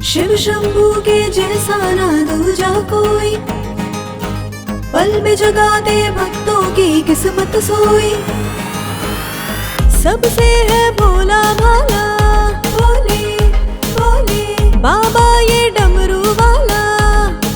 शिव शंभू के जैसा ना दूजा कोई, पल में जगा दे भक्तों की किस्मत सोई। सबसे है भोला भाला, भोले भोले बाबा ये डमरू वाला,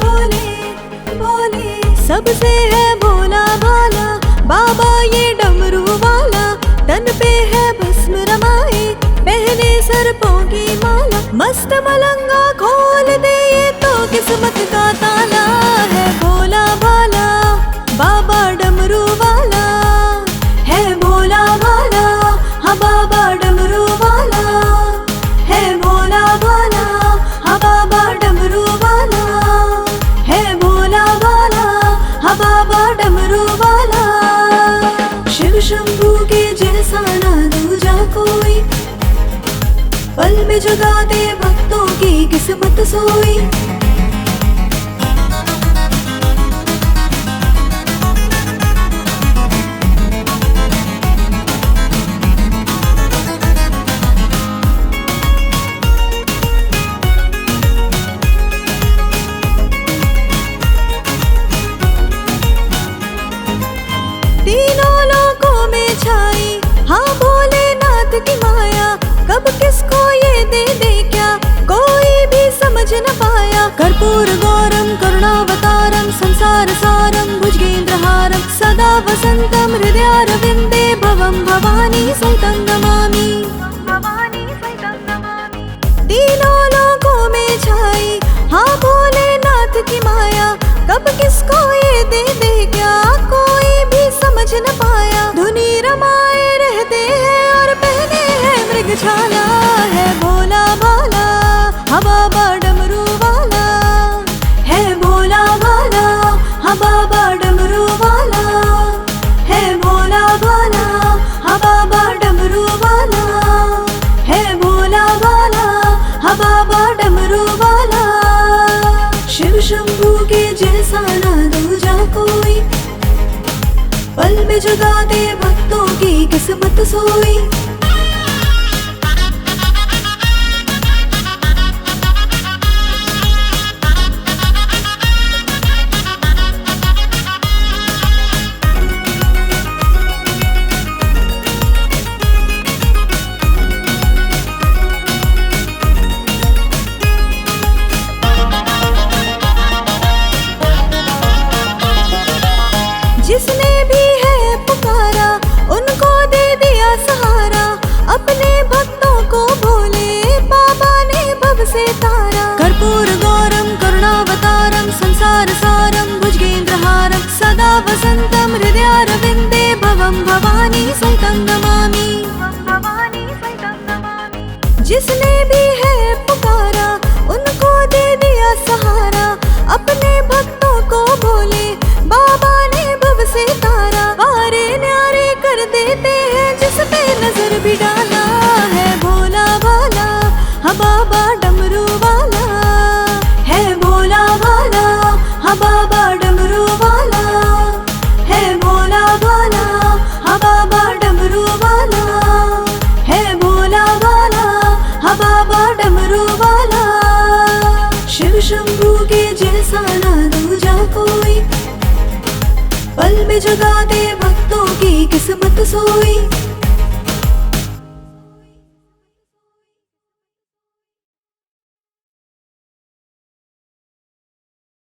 भोले भोले। सबसे है भोला भाला बाबा ये डमरू वाला, तन पे है भस्म रमाए, पहने सर्पों की माला। मस्त मलंगा खोल दे ये तो किस्मत का ताला है। भोला भाला बाबा डमरू वाला है, भोला भाला हाँ बाबा डमरू वाला है। भोला भाला हाँ बाबा डमरू वाला है, भोला भाला हाँ बाबा डमरू वाला। शिव शंभू के जैसा ना दूजा कोई, पल में जगा दे भक्तों की किस्मत सोई। तीनों लोकों में छाई हाँ भोलेनाथ की माया, कब किसको ये दे दे क्या कोई भी समझ न पाया। कर्पूर गौरम करुणावतारम संसार सारम भुजगेंद्रहारम, सदा वसंतम हृदयारविंदे भवम भवानी सहितं नमामि। तीनों लोकों में छाई हाँ भोलेनाथ की माया, कब किसको ये दे दे क्या कोई भी समझ न पाया। धुनी रमाए रहते हैं और पहने हैं मृगछाला है। भोला भाला हाँ बाबा डमरू वाला है, भोला भाला हाँ बाबा डमरू वाला है। भोला भाला हाँ बाबा डमरू वाला है, भोला भाला हाँ बाबा डमरू वाला। शिव शंभू के जैसा ना दूजा कोई, पल में जगा दे भक्तों की किस्मत सोई। जिसने भी है पुकारा उनको दे दिया सहारा, अपने भक्तों को भोले बाबा ने भव से तारा। कर्पूर गौरम करुणावतारम संसार सारम भुजगेंद्रहारम, सदा वसंतम हृदयारविंदे भवम भवानी सहितं नमामि। जिसने भी है पुकारा उनको दे दिया सहारा, अपने भक्तों को भोले बाबा ने भव से तारा। वारे न्यारे कर देते हैं जिस पे नजर भी डाला है। भोला भाला हाँ बाबा डमरू वाला है, भोला भाला हाँ बाबा डमरू वाला है। भोला भाला हाँ बाबा डमरू वाला है, भोला भाला हाँ बाबा डमरू वाला। शिव शंभू के जैसा ना दूजा कोई, पल में जगा दे भक्तों की किस्मत सोई।